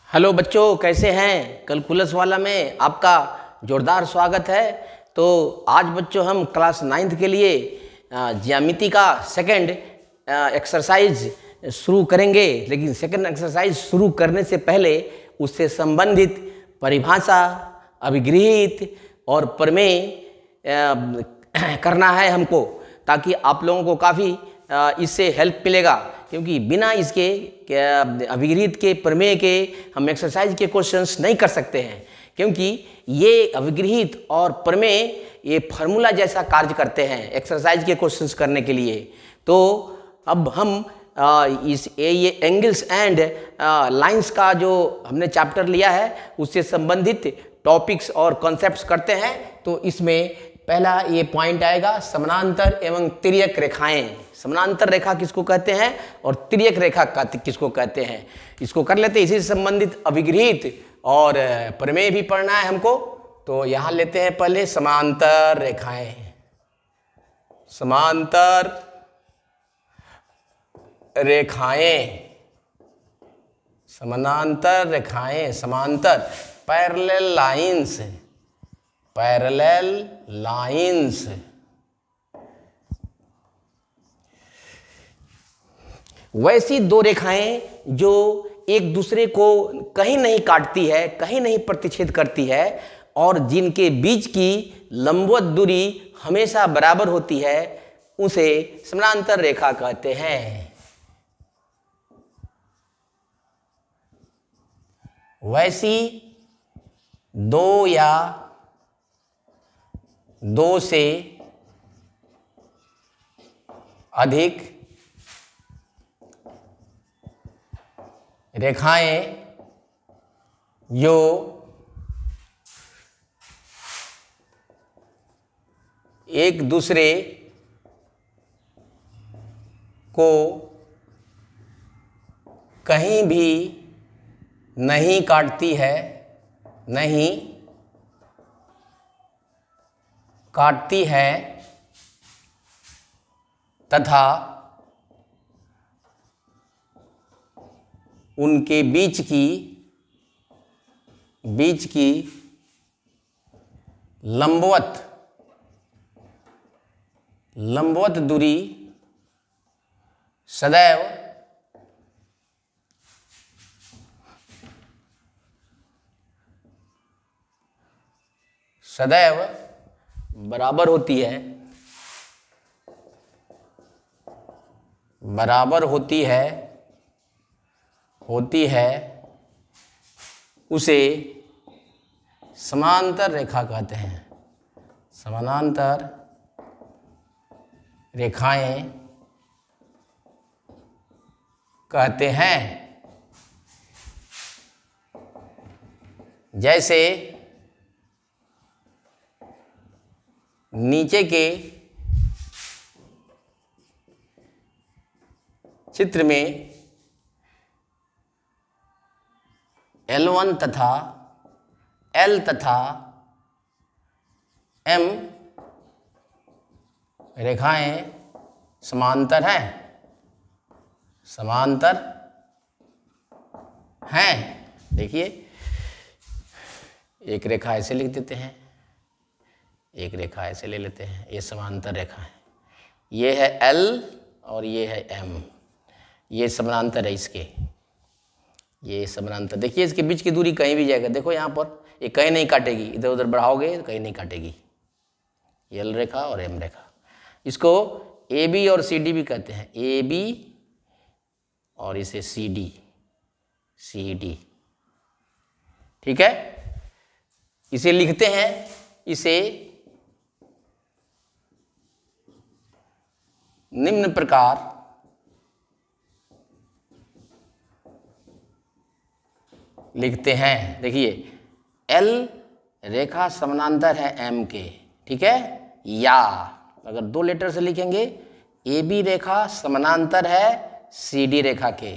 Hello बच्चों, कैसे हैं। कैलकुलस वाला में आपका जोरदार स्वागत है। तो आज बच्चों हम क्लास 9th के लिए ज्यामिति का सेकंड एक्सरसाइज शुरू करेंगे। लेकिन सेकंड एक्सरसाइज शुरू करने से पहले उससे संबंधित परिभाषा, अभिगृहित और प्रमेय करना है हमको, ताकि आप लोगों को काफ़ी इससे हेल्प मिलेगा। क्योंकि बिना इसके अभिगृहित के, प्रमेय के हम एक्सरसाइज के क्वेश्चंस नहीं कर सकते हैं। क्योंकि ये अभिगृहित और प्रमेय ये फार्मूला जैसा कार्य करते हैं एक्सरसाइज के क्वेश्चंस करने के लिए। तो अब हम ये एंगल्स एंड लाइंस का जो हमने चैप्टर लिया है उससे संबंधित टॉपिक्स और कॉन्सेप्ट्स करते हैं। तो इसमें पहला ये पॉइंट आएगा, समानांतर एवं तिर्यक रेखाएं। समानांतर रेखा किसको कहते हैं और तिर्यक रेखा किसको कहते हैं, इसको कर लेते हैं। इसी से संबंधित अभिगृहित और प्रमेय भी पढ़ना है हमको। तो यहाँ लेते हैं पहले समांतर रेखाएं। समांतर रेखाएं, समानांतर रेखाएं, समांतर पैरेलल लाइंस, पैरेलल लाइंस। वैसी दो रेखाएं जो एक दूसरे को कहीं नहीं काटती है, कहीं नहीं प्रतिच्छेद करती है और जिनके बीच की लंबवत दूरी हमेशा बराबर होती है, उसे समानांतर रेखा कहते हैं। वैसी दो या दो से अधिक रेखाएं जो एक दूसरे को कहीं भी नहीं काटती है, नहीं काटती है तथा उनके बीच की लंबवत दूरी सदैव बराबर होती है, उसे समांतर रेखा कहते हैं। समानांतर रेखाएं कहते हैं। जैसे नीचे के चित्र में L1 तथा L तथा M रेखाएं समांतर हैं। देखिए, एक रेखा ऐसे लिख देते हैं, एक रेखा ऐसे ले लेते हैं। ये समांतर रेखा है, ये है L और ये है M। ये समांतर है इसके, ये समांतर। देखिए इसके बीच की दूरी कहीं भी जाएगा, देखो यहाँ पर ये कहीं नहीं काटेगी, इधर उधर बढ़ाओगे तो कहीं नहीं काटेगी। L रेखा और M रेखा, इसको AB और CD भी कहते हैं। AB और इसे CD। ठीक है, इसे लिखते हैं, इसे निम्न प्रकार लिखते हैं। देखिए, L रेखा समानांतर है M के, ठीक है। या अगर दो लेटर से लिखेंगे, AB रेखा समानांतर है CD रेखा के।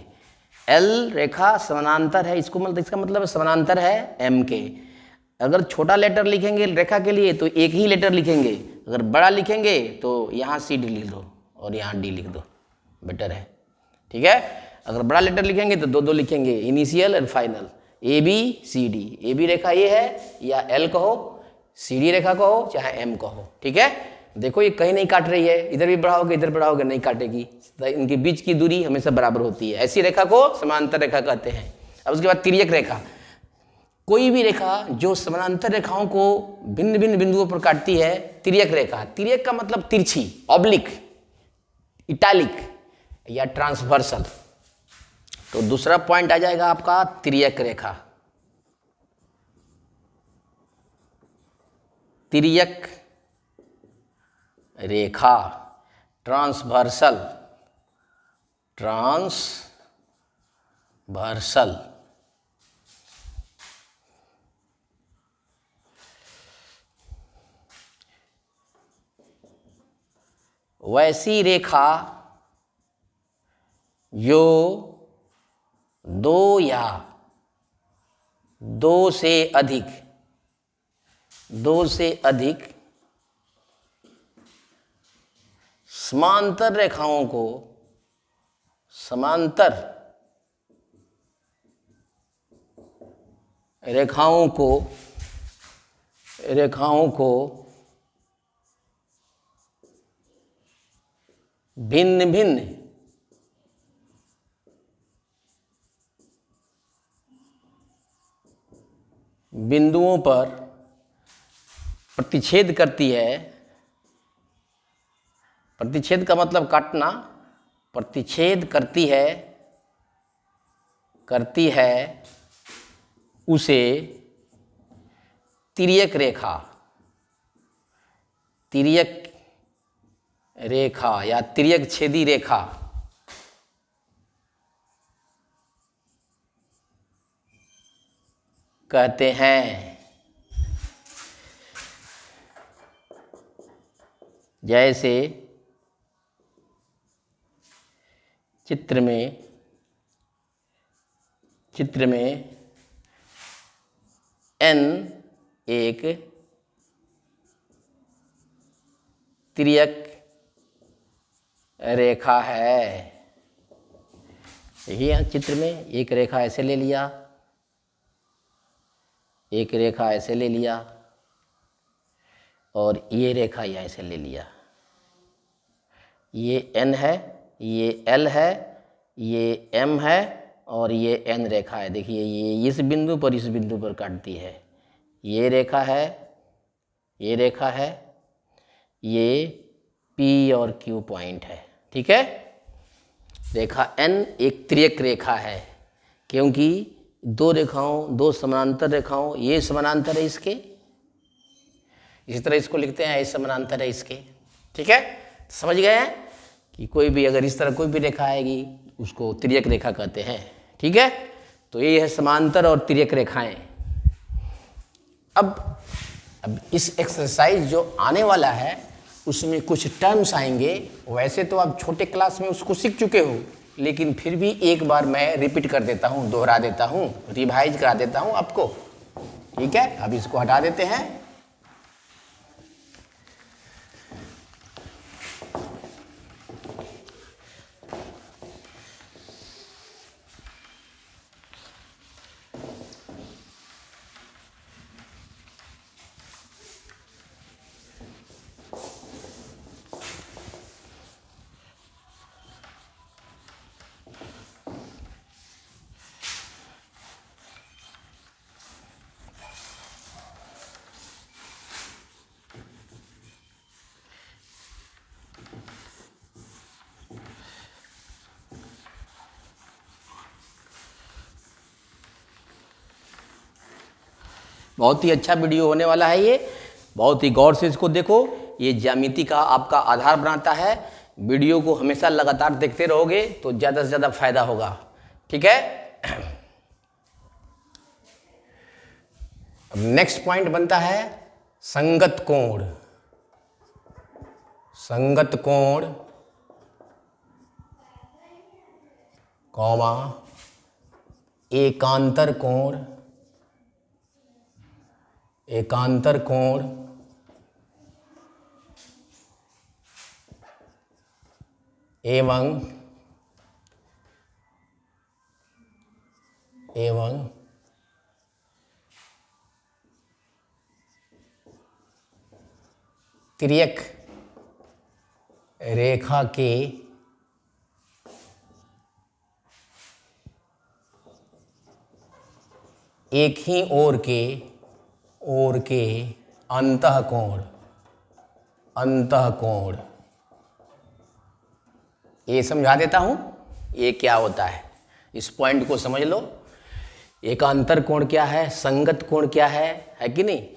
L रेखा समानांतर है, इसका मतलब समानांतर है M के। अगर छोटा लेटर लिखेंगे रेखा के लिए तो एक ही लेटर लिखेंगे, अगर बड़ा लिखेंगे तो यहाँ CD लिख दो और यहाँ D लिख दो, बेटर है। ठीक है, अगर बड़ा लेटर लिखेंगे तो दो लिखेंगे, इनिशियल और final. A B C D, A B रेखा ये है, या एल कहो, सी डी रेखा कहो, चाहे एम कहो, ठीक है। देखो ये कहीं नहीं काट रही है, इधर भी बढ़ाओगे इधर बढ़ाओगे नहीं काटेगी, तो इनके बीच की दूरी हमेशा बराबर होती है, ऐसी रेखा को समांतर रेखा कहते हैं। अब उसके बाद तिर्यक रेखा, कोई भी रेखा जो समानांतर रेखाओं को भिन्न भिन्न बिंदुओं पर काटती है, तिर्यक रेखा। तिर्यक का मतलब तिरछी, ऑब्लिक, इटैलिक या ट्रांसवर्सल। तो दूसरा पॉइंट आ जाएगा आपका तिर्यक रेखा। तिर्यक रेखा, ट्रांसवर्सल, ट्रांसवर्सल। वैसी रेखा जो दो या दो से अधिक समांतर रेखाओं को भिन्न भिन्न बिंदुओं पर प्रतिच्छेद करती है। प्रतिच्छेद का मतलब काटना, प्रतिच्छेद करती है उसे तिर्यक रेखा या तिर्यक छेदी रेखा कहते हैं। जैसे चित्र में n एक तिर्यक रेखा है। देखिए यहाँ चित्र में एक रेखा ऐसे ले लिया, एक रेखा ऐसे ले लिया, और ये रेखा यहाँ ऐसे ले लिया। ये n है, ये L है, ये M है, और ये N रेखा है। देखिए ये इस बिंदु पर इस बिंदु पर काटती है। ये रेखा है, ये रेखा है, ये P और Q पॉइंट है, ठीक है। रेखा N एक तिर्यक रेखा है, क्योंकि दो समानांतर रेखाओं, ये समानांतर है इसके, इसी तरह इसको लिखते हैं, ये समानांतर है इसके, ठीक है। समझ गए हैं कि कोई भी अगर इस तरह कोई भी रेखा आएगी उसको तिर्यक रेखा कहते हैं, ठीक है। तो ये है समांतर और तिर्यक रेखाएं। अब इस एक्सरसाइज जो आने वाला है उसमें कुछ टर्म्स आएंगे। वैसे तो आप छोटे क्लास में उसको सीख चुके हो, लेकिन फिर भी एक बार मैं रिपीट कर देता हूँ, दोहरा देता हूँ, रिवाइज करा देता हूँ आपको, ठीक है। अब इसको हटा देते हैं। बहुत ही अच्छा वीडियो होने वाला है ये, बहुत ही गौर से इसको देखो। ये ज्यामिति का आपका आधार बनाता है। वीडियो को हमेशा लगातार देखते रहोगे तो ज़्यादा से ज़्यादा फायदा होगा, ठीक है। अब नेक्स्ट पॉइंट बनता है संगत कोण। संगत कोण कॉमा एकांतर कोण, एकांतर कोण एवं तिर्यक रेखा के एक ही ओर के अंतःकोण ये समझा देता हूं ये क्या होता है, इस पॉइंट को समझ लो। एकांतर कोण क्या है, संगत कोण क्या है कि नहीं।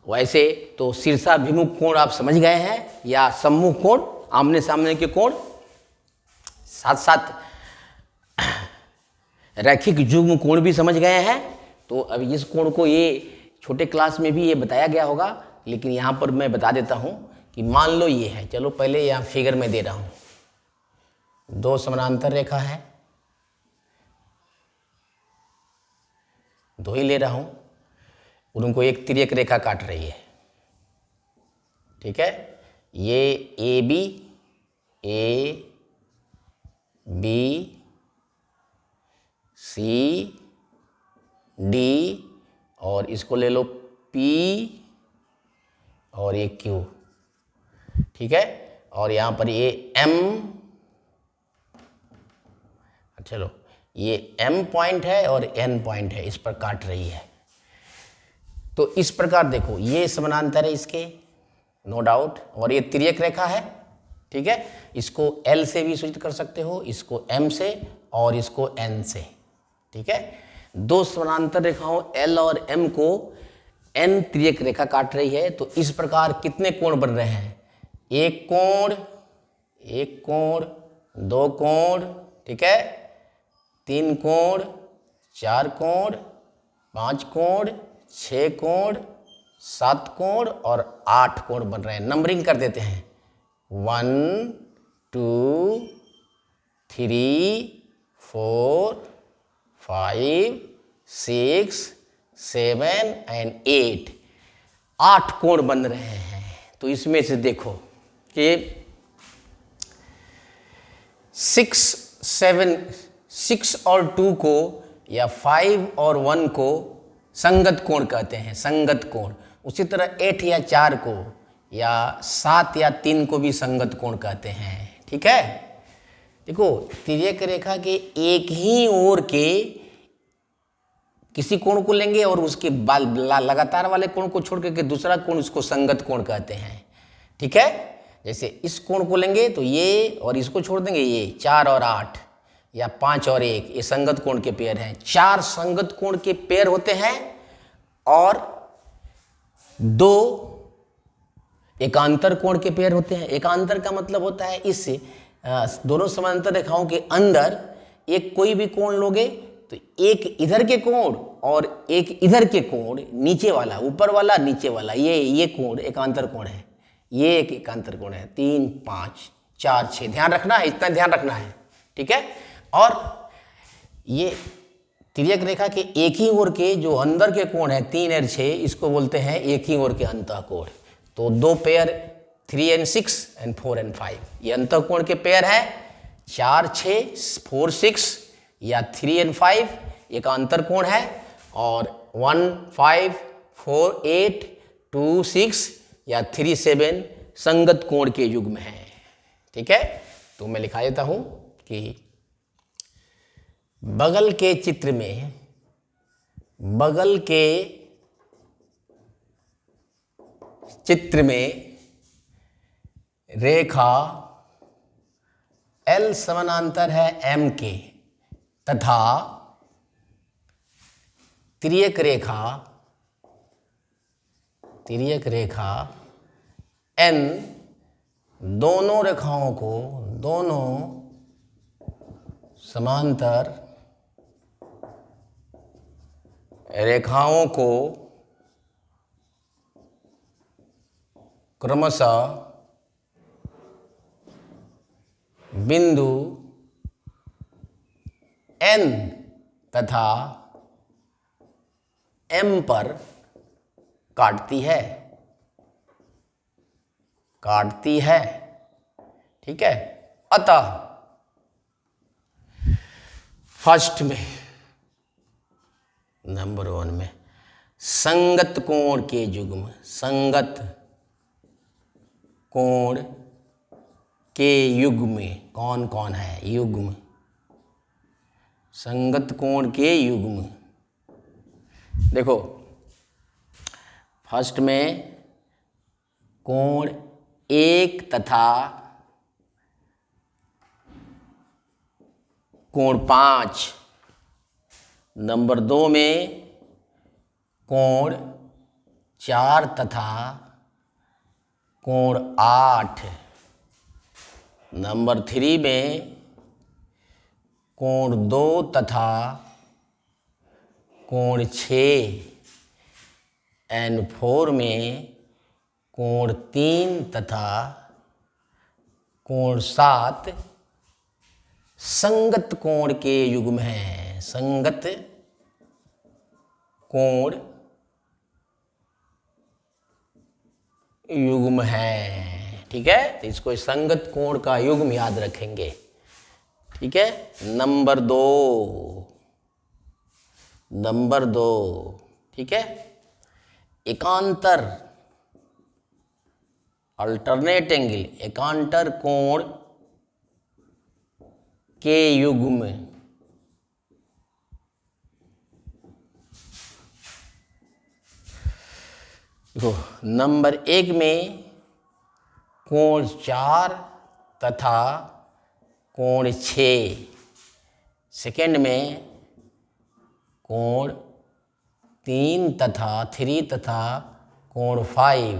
वैसे तो शीर्षाभिमुख कोण आप समझ गए हैं, या सम्मुख कोण, आमने सामने के कोण, साथ साथ रैखिक युग्म कोण भी समझ गए हैं। तो अब इस कोण को ये छोटे क्लास में भी ये बताया गया होगा, लेकिन यहाँ पर मैं बता देता हूँ कि मान लो ये है, चलो पहले यहाँ फिगर में दे रहा हूँ, दो समानांतर रेखा है, दो ही ले रहा हूँ, उनको एक तिर्यक रेखा काट रही है, ठीक है। ये ए बी सी डी और इसको ले लो पी और ये क्यू, ठीक है। और यहाँ पर ये एम, चलो ये एम पॉइंट है और एन पॉइंट है, इस पर काट रही है। तो इस प्रकार देखो ये समानांतर है इसके, नो डाउट, और ये तिर्यक रेखा है, ठीक है। इसको एल से भी सूचित कर सकते हो, इसको एम से और इसको एन से, ठीक है। दो समानांतर रेखाओं एल और एम को एन तिर्यक रेखा काट रही है। तो इस प्रकार कितने कोण बन रहे हैं, एक कोण, दो कोण, ठीक है, तीन कोण, चार कोण, पांच कोण, छह कोण, सात कोण और आठ कोण बन रहे हैं। नंबरिंग कर देते हैं, 1 2 3 4 5 6 7 एंड 8, 8 कोण बन रहे हैं। तो इसमें से देखो कि 6 और 2 को या 5 और 1 को संगत कोण कहते हैं, संगत कोण। उसी तरह 8 या 4 को या 7 या 3 को भी संगत कोण कहते हैं, ठीक है। देखो तिर्यक रेखा के एक ही ओर के किसी कोण को लेंगे और उसके लगातार वाले कोण को छोड़ करके दूसरा कोण, उसको संगत कोण कहते हैं, ठीक है। जैसे इस कोण को लेंगे तो ये और इसको छोड़ देंगे, ये 4 और 8 या 5 और 1, ये संगत कोण के पेयर हैं। 4 संगत कोण के पेयर होते हैं और 2 एकांतर कोण के पेयर होते हैं। एकांतर का मतलब होता है इस दोनों समांतर रेखाओं के अंदर एक कोई भी कोण लोगे तो एक इधर के कोण और एक इधर के कोण, नीचे वाला, ऊपर वाला, नीचे वाला, ये कोण एकांतर कोण है, ये एक एकांतर कोण है। 3 5 4 6 ध्यान रखना है, इतना ध्यान रखना है, ठीक है। और ये तिर्यक रेखा के एक ही ओर के जो अंदर के कोण है 3 और 6, इसको बोलते हैं एक ही ओर के अंतःकोण। तो दो पेयर 3 and 6 एंड 4 and 5 ये अंतःकोण के पेयर है। 4 6 4 6 या 3 and 5 एकांतर कोण है, और 1 5 4 8 2 6 या 3 7 संगत कोण के युग्म है, ठीक है। तो मैं लिखा देता हूं कि बगल के चित्र में, बगल के चित्र में रेखा L समानांतर है M के, तथा तिर्यक रेखा N दोनों रेखाओं को, दोनों समांतर रेखाओं को क्रमशः बिंदु N तथा M पर काटती है, ठीक है। अतः फर्स्ट में, नंबर 1 में संगत कोण के युग्म, संगत कोण के युग्म कौन कौन है? युग्म, संगत कोण के युग्म। देखो, फर्स्ट में कोण 1 तथा कोण 5, नंबर 2 में कोण 4 तथा कोण 8, नंबर 3 में कोण 2 तथा कोण 6, एंड 4 में कोण 3 तथा कोण 7 संगत कोण के युग्म हैं। संगत कोण युग्म है। ठीक है, तो इसको संगत कोण का युग्म याद रखेंगे। ठीक है, नंबर 2, ठीक है, एकांतर अल्टरनेट एंगल, एकांतर कोण के युग्म। देखो, नंबर 1 में कोण 4 तथा कोण 6, सेकेंड में कोण 3 तथा कोण 5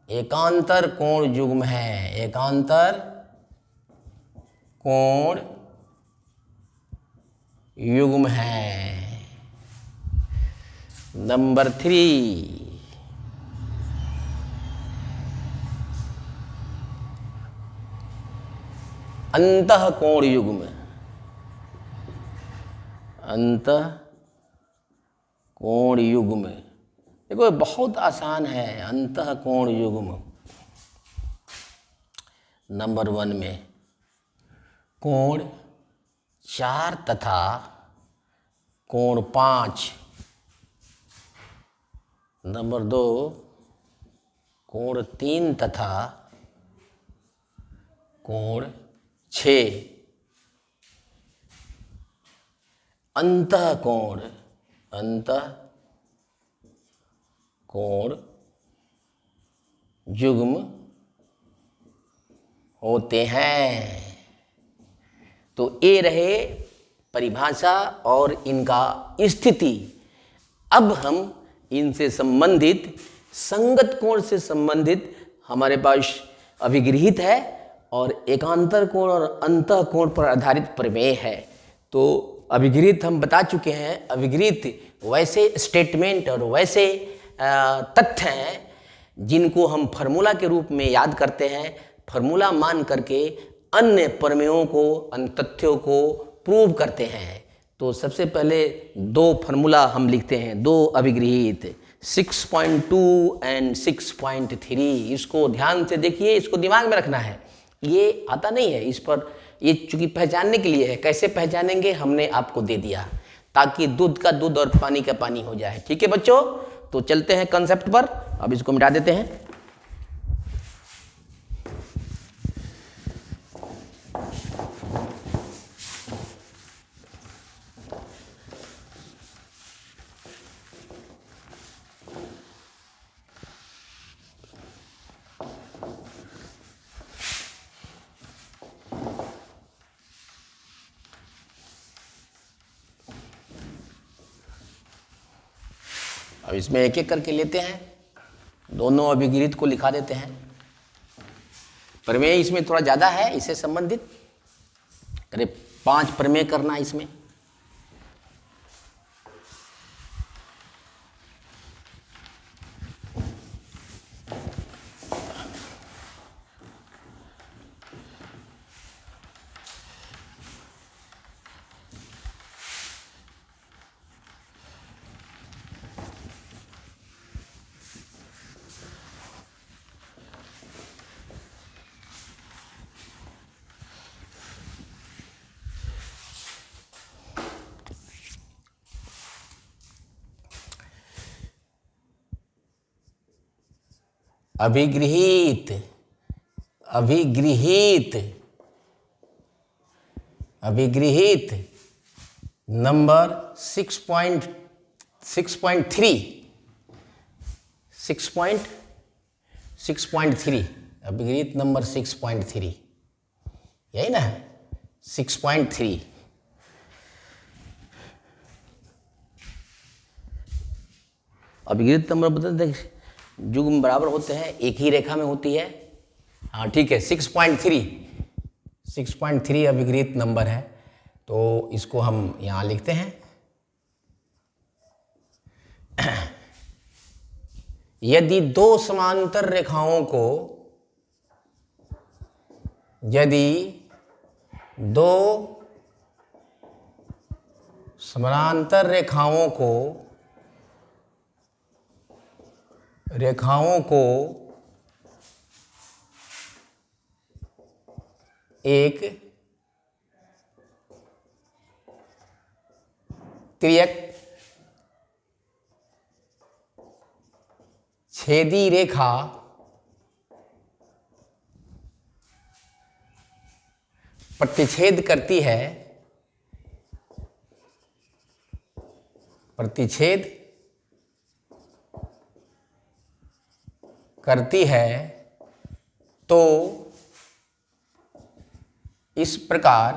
एकांतर कोण युग्म है। एकांतर कोण युग्म है। नंबर 3, अंतः कोण युग्म। अंतः कोण युग्म, देखो बहुत आसान है। अंतः कोण युग्म, नंबर 1 में कोण 4 तथा कोण 5, नंबर 2 कोण 3 तथा कोण 6, अंतः कोण युग्म होते हैं। तो ये रहे परिभाषा और इनका स्थिति। अब हम इनसे संबंधित संगत कोण से संबंधित हमारे पास अभिगृहित है और एकांतर कोण और अंतः कोण पर आधारित प्रमेय है। तो अभिगृहित हम बता चुके हैं। अभिगृहित वैसे स्टेटमेंट और वैसे तथ्य हैं जिनको हम फार्मूला के रूप में याद करते हैं। फार्मूला मान करके अन्य प्रमेयों को, अन्य तथ्यों को प्रूव करते हैं। तो सबसे पहले 2 फार्मूला हम लिखते हैं, 2 अभिगृहित 6.2 एंड 6.3। इसको ध्यान से देखिए, इसको दिमाग में रखना है। ये आता नहीं है इस पर, ये चूंकि पहचानने के लिए है। कैसे पहचानेंगे हमने आपको दे दिया, ताकि दूध का दूध और पानी का पानी हो जाए। ठीक है बच्चों, तो चलते हैं कंसेप्ट पर। अब इसको मिटा देते हैं। अब इसमें एक एक करके लेते हैं, दोनों अभिगृहित को लिखा देते हैं। प्रमेय इसमें थोड़ा ज़्यादा है, इससे संबंधित करीब 5 प्रमेय करना इसमें। अभिगृहित अभिगृहित नंबर 6.3 अभिगृहित नंबर 6.3, यही ना है 6.3। अभिगृहित नंबर बदलते युग्म बराबर होते हैं, एक ही रेखा में होती है। हाँ ठीक है, 6.3 अभिगृहित नंबर है, तो इसको हम यहाँ लिखते हैं। यदि दो समांतर रेखाओं को एक तिर्यक छेदी रेखा प्रतिच्छेद करती है, तो इस प्रकार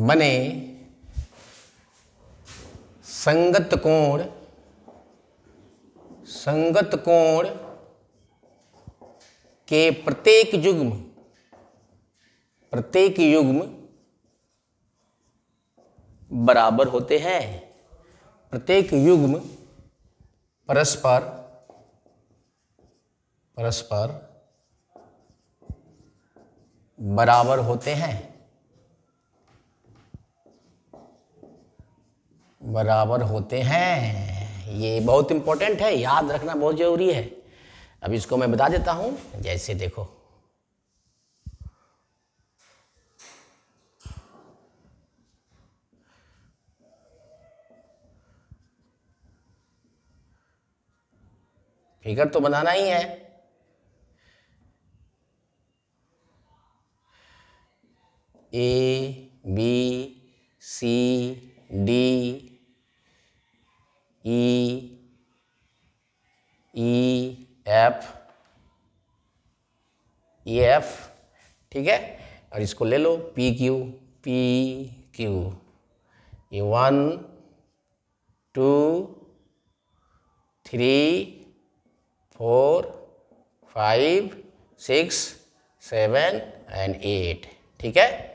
बने संगत कोण के प्रत्येक युग्म बराबर होते हैं। प्रत्येक युग्म परस्पर बराबर होते हैं। ये बहुत इंपॉर्टेंट है, याद रखना बहुत जरूरी है। अब इसको मैं बता देता हूं, जैसे देखो फिगर तो बनाना ही है। A B C D E F, ठीक है। और इसको ले लो पी क्यू, ये 1 2 3 4 5 6 7 एंड 8, ठीक है।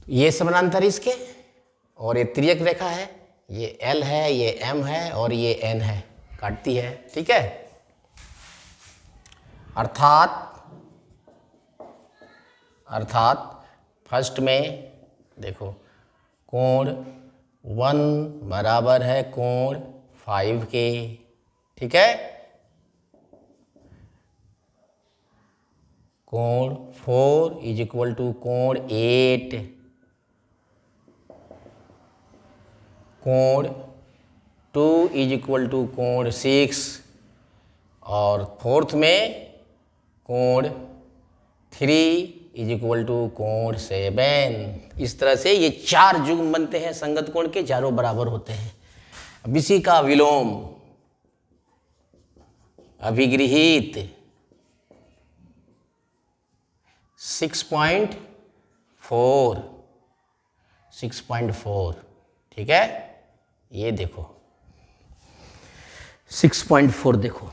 ये समानांतर इसके, और ये तिर्यक रेखा है, ये एल है, ये एम है और ये एन है, काटती है, ठीक है। अर्थात फर्स्ट में देखो कोण 1 बराबर है कोण 5 के, ठीक है। कोण 4 इज इक्वल टू कोण 8, कोण 2 इज इक्वल टू कोण 6, और फोर्थ में कोण 3 इज इक्वल टू कोण 7। इस तरह से ये 4 युग्म बनते हैं संगत कोण के, चारों बराबर होते हैं। अब इसी का विलोम अभिगृहित 6.4, ठीक है। ये देखो 6.4 देखो,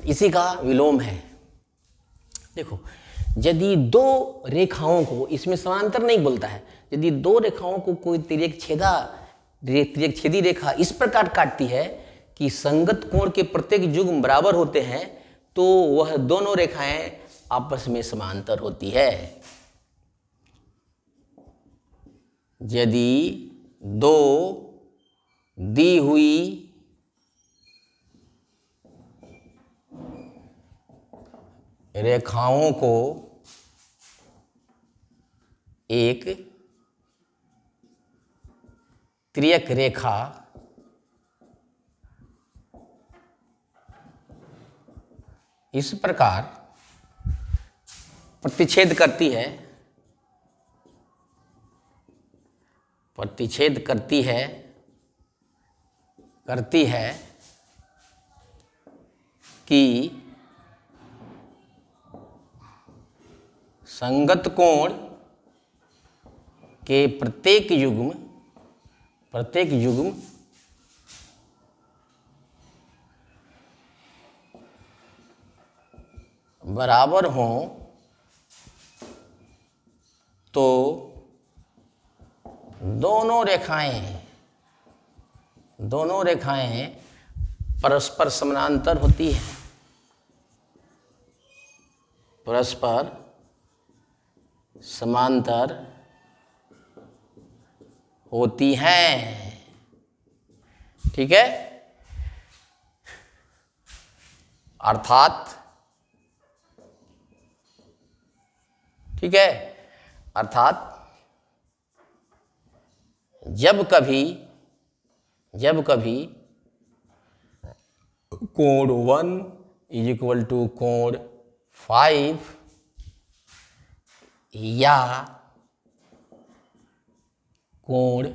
इसी का विलोम है। देखो यदि दो रेखाओं को, इसमें समांतर नहीं बोलता है, यदि दो रेखाओं को कोई तिर्यक छेदी रेखा इस प्रकार काटती है कि संगत कोण के प्रत्येक युग्म बराबर होते हैं, तो वह दोनों रेखाएं आपस में समांतर होती है। यदि दो दी हुई रेखाओं को एक तिर्यक रेखा इस प्रकार प्रतिच्छेद करती है, प्रतिच्छेद करती है कि संगत कोण के प्रत्येक युग्म बराबर हों तो दोनों रेखाएं परस्पर समानांतर होती हैं, परस्पर समांतर होती हैं। ठीक है, अर्थात जब कभी कोण 1 इज इक्वल टू कोण 5 या कोण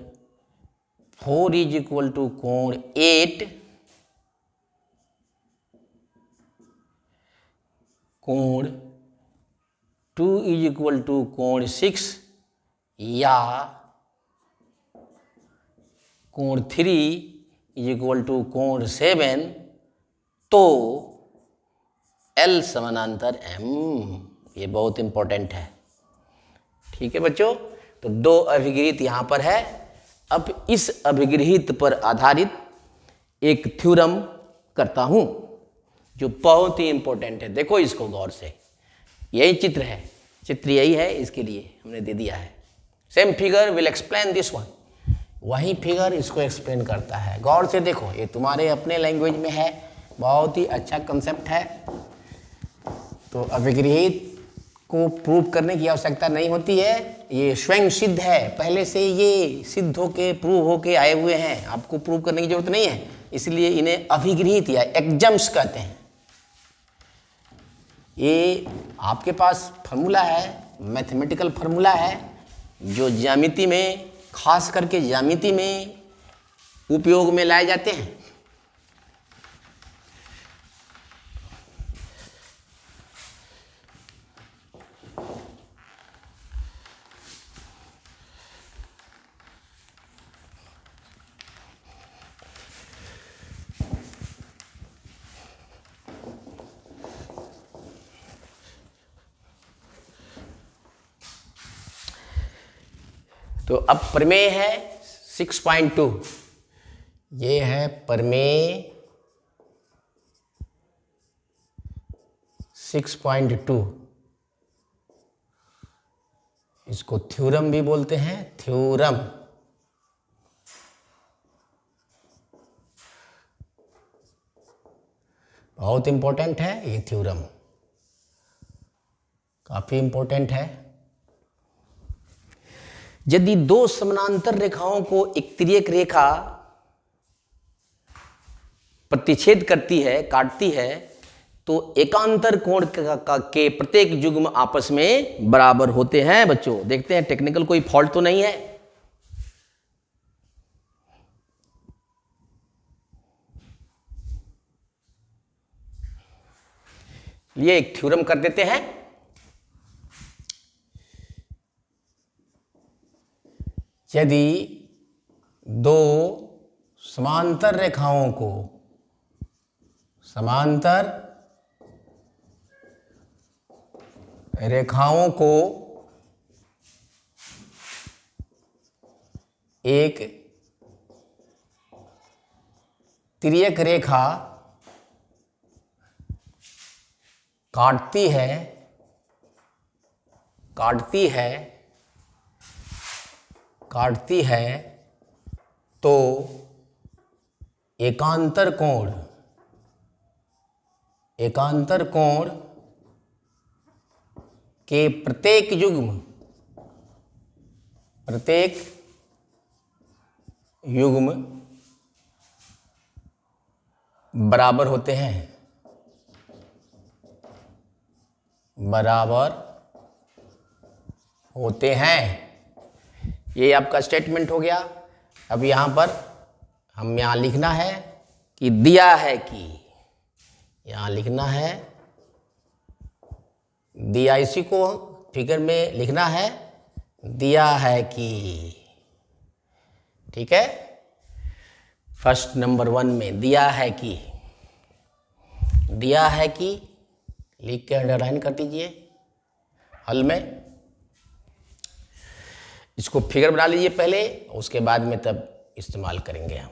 4 इज इक्वल टू कोण 8, कोण 2 इज इक्वल टू कोण 6 या कोण 3 इज इक्वल टू कोण 7, तो L समानांतर M। ये बहुत इंपॉर्टेंट है। ठीक है बच्चों, तो दो अभिगृहित यहाँ पर है। अब इस अभिगृहित पर आधारित एक थ्योरम करता हूँ जो बहुत ही इंपॉर्टेंट है। देखो इसको गौर से, यही चित्र है, चित्र यही है, इसके लिए हमने दे दिया है। Same figure will explain this one, वही फिगर इसको एक्सप्लेन करता है। गौर से देखो, ये तुम्हारे अपने लैंग्वेज में है, बहुत ही अच्छा कंसेप्ट है। तो अभिगृहित को प्रूव करने की आवश्यकता नहीं होती है, ये स्वयं सिद्ध है, पहले से ये सिद्ध होके प्रूव होके आए हुए हैं, आपको प्रूव करने की जरूरत नहीं है। इसलिए इन्हें अभिगृहित या एक्जम्स कहते हैं। ये आपके पास फार्मूला है, मैथमेटिकल फार्मूला है, जो ज्यामिति में, खास करके ज्यामिति में उपयोग में लाए जाते हैं। तो अब प्रमेय है 6.2, ये है प्रमेय 6.2। इसको थ्योरम भी बोलते हैं, थ्योरम। बहुत इंपॉर्टेंट है ये थ्योरम, काफी इंपॉर्टेंट है। यदि दो समानांतर रेखाओं को एक तिर्यक रेखा प्रतिच्छेद करती है, काटती है, तो एकांतर कोण के प्रत्येक युग्म आपस में बराबर होते हैं। बच्चों देखते हैं टेक्निकल कोई फॉल्ट तो नहीं है। ये एक थ्योरम कर देते हैं। यदि दो समांतर रेखाओं को, एक तिर्यक रेखा काटती है तो एकांतर कोण के प्रत्येक युग्म बराबर होते हैं। बराबर होते हैं। ये आपका स्टेटमेंट हो गया। अब यहाँ पर हम यहाँ लिखना है कि दिया है कि, यहाँ लिखना है दिया, इसी को फिगर में लिखना है दिया है कि। ठीक है, फर्स्ट नंबर 1 में दिया है कि, दिया है कि लिख के अंडरलाइन कर दीजिए हल में। इसको फिगर बना लीजिए पहले, उसके बाद में तब इस्तेमाल करेंगे हम।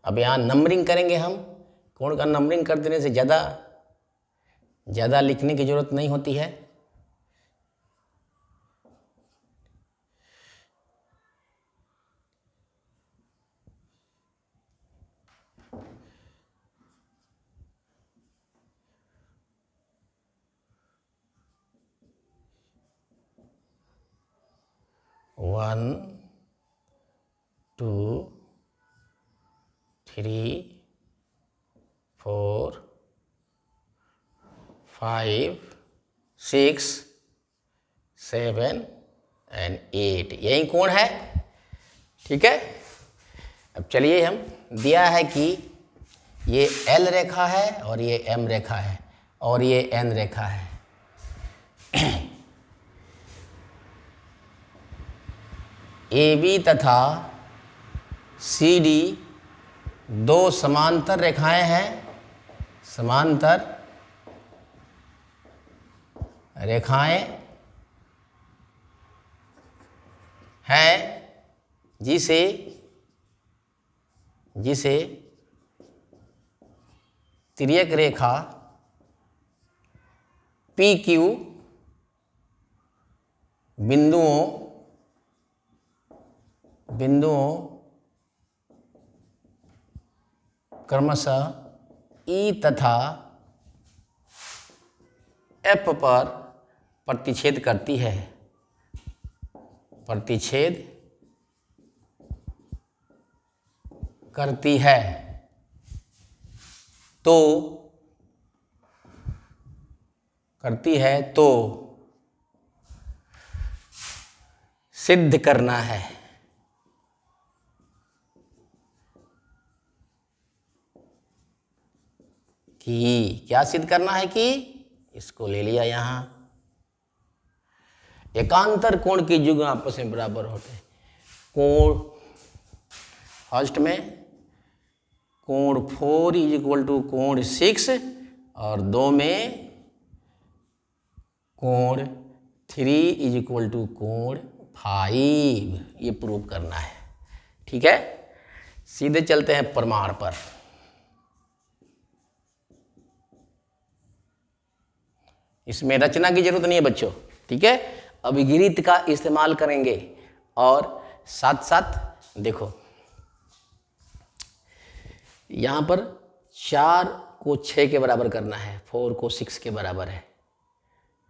अब यहाँ नंबरिंग करेंगे हम। कोण का नंबरिंग कर देने से ज़्यादा लिखने की ज़रूरत नहीं होती है। वन, 2, 3, 4, 5, 6, 7 एंड 8, यही कोण है। ठीक है, अब चलिए हम, दिया है कि ये L रेखा है और ये M रेखा है और ये N रेखा है। AB तथा CD दो समांतर रेखाएं हैं, समांतर रेखाएं हैं जिसे तिर्यक रेखा PQ बिंदुओं क्रमशः E तथा F पर प्रतिच्छेद करती है, प्रतिच्छेद करती है। तो सिद्ध करना है कि, क्या सिद्ध करना है कि, इसको ले लिया यहाँ, एकांतर कोण के युग्म आपस में बराबर होते हैं। कोण फर्स्ट में कोण 4 इज इक्वल टू कोण 6 और 2 में कोण 3 इज इक्वल टू कोण 5, ये प्रूव करना है। ठीक है, सीधे चलते हैं प्रमाण पर। इसमें रचना की जरूरत नहीं है बच्चों। ठीक है, अभिगणित का इस्तेमाल करेंगे और साथ साथ देखो, यहां पर 4 को 6 के बराबर करना है, 4 को 6 के बराबर है।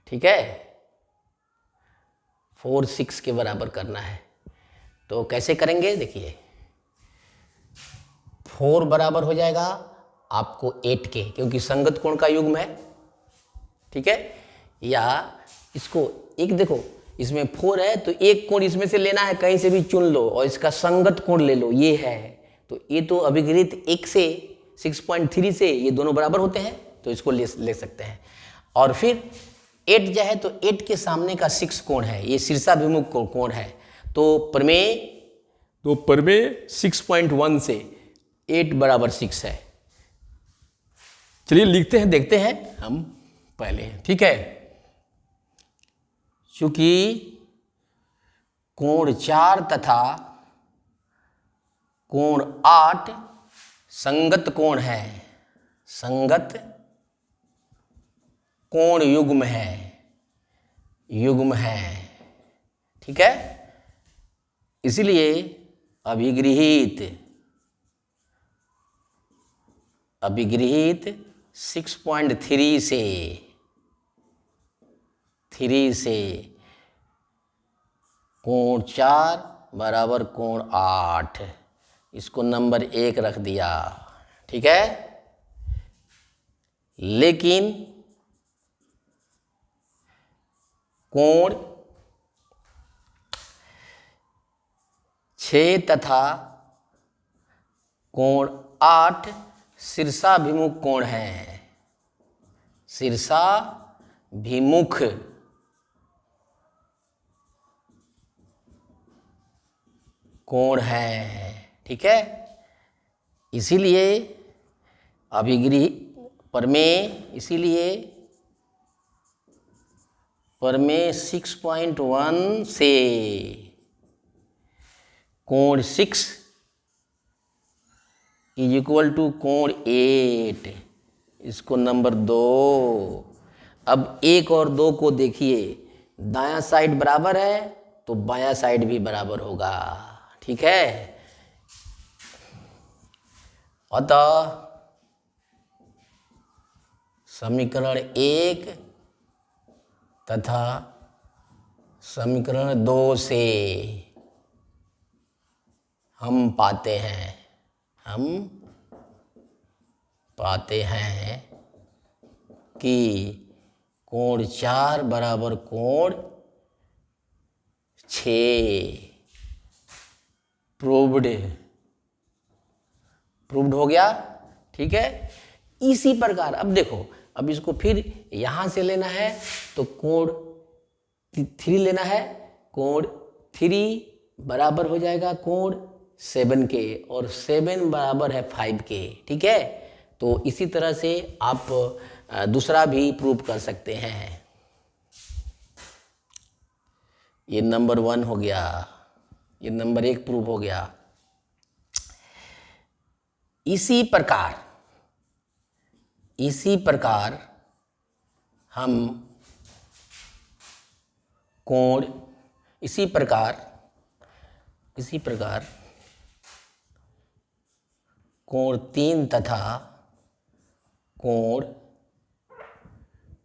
ठीक है, 4 6 के बराबर करना है। तो कैसे करेंगे, देखिए 4 बराबर हो जाएगा आपको 8 के, क्योंकि संगत कोण का युग्म है। ठीक है, या इसको एक देखो, इसमें 4 है तो एक कोण इसमें से लेना है, कहीं से भी चुन लो और इसका संगत कोण ले लो, ये है। तो ये तो अभिगणित 1 से 6.3 से ये दोनों बराबर होते हैं, तो इसको ले सकते हैं। और फिर 8 जो है तो 8 के सामने का 6 कोण है, ये शीर्षाभिमुख कोण है। तो प्रमेय 6.1 से 8 बराबर 6 है। चलिए लिखते हैं, देखते हैं हम पहले। ठीक है, चूंकि कोण 4 तथा कोण 8 संगत कोण है, संगत कोण युग्म है। ठीक है, इसलिए अभिगृहित 6.3 से 3 से कोण 4 बराबर कोण 8, इसको नंबर 1 रख दिया, ठीक है। लेकिन कोण 6 तथा कोण 8 शीर्षाभिमुख कोण है, शीर्षाभिमुख कोण है, ठीक है। इसीलिए अभिगृही प्रमेय, इसीलिए प्रमेय 6.1 से कोण 6 इज इक्वल टू कोण 8, इसको नंबर 2। अब 1 और 2 को देखिए, दायां साइड बराबर है तो बायां साइड भी बराबर होगा, ठीक है। अतः समीकरण 1 तथा समीकरण 2 से हम पाते हैं कि कोण 4 बराबर कोण 6 प्रूव्ड हो गया, ठीक है। इसी प्रकार अब देखो, अब इसको फिर यहां से लेना है तो कोण 3 लेना है, कोण 3 बराबर हो जाएगा कोण 7 के, और 7 बराबर है 5 के, ठीक है। तो इसी तरह से आप दूसरा भी प्रूव कर सकते हैं। ये नंबर 1 हो गया, ये नंबर 1 प्रूव हो गया। इसी प्रकार हम कोण, इसी प्रकार कोण 3 तथा कोण,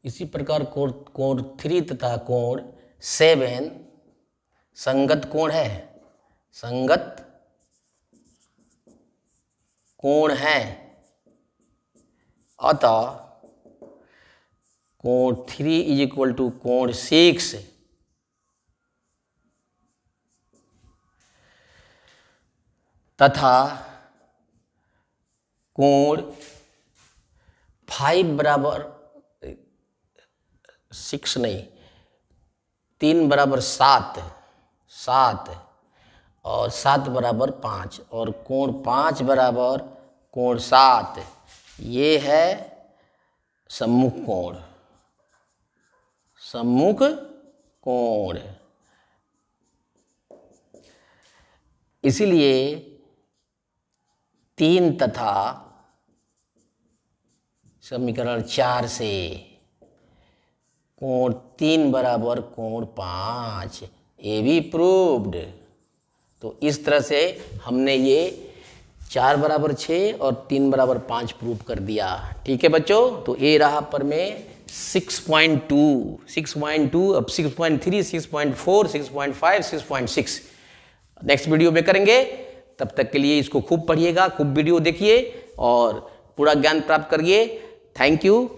इसी प्रकार कोण 3 तथा कोण 7 संगत कोण है, संगत कोण है। अतः कोण 3 इज इक्वल टू कोण 6 तथा कोण 5 बराबर 6 नहीं, 3 बराबर 7 और 7 बराबर 5 और कोण 5 बराबर कोण 7, ये है सम्मुख कोण। इसीलिए 3 तथा समीकरण 4 से कोण 3 बराबर कोण 5, ये भी प्रूव्ड। तो इस तरह से हमने ये 4 बराबर 6 और 3 बराबर 5 प्रूव कर दिया, ठीक है बच्चों। तो ये रहा प्रमेय 6.2, अब 6.3, 6.4, 6.5, 6.6 नेक्स्ट वीडियो में करेंगे। तब तक के लिए इसको खूब पढ़िएगा, खूब वीडियो देखिए और पूरा ज्ञान प्राप्त करिए। Thank you.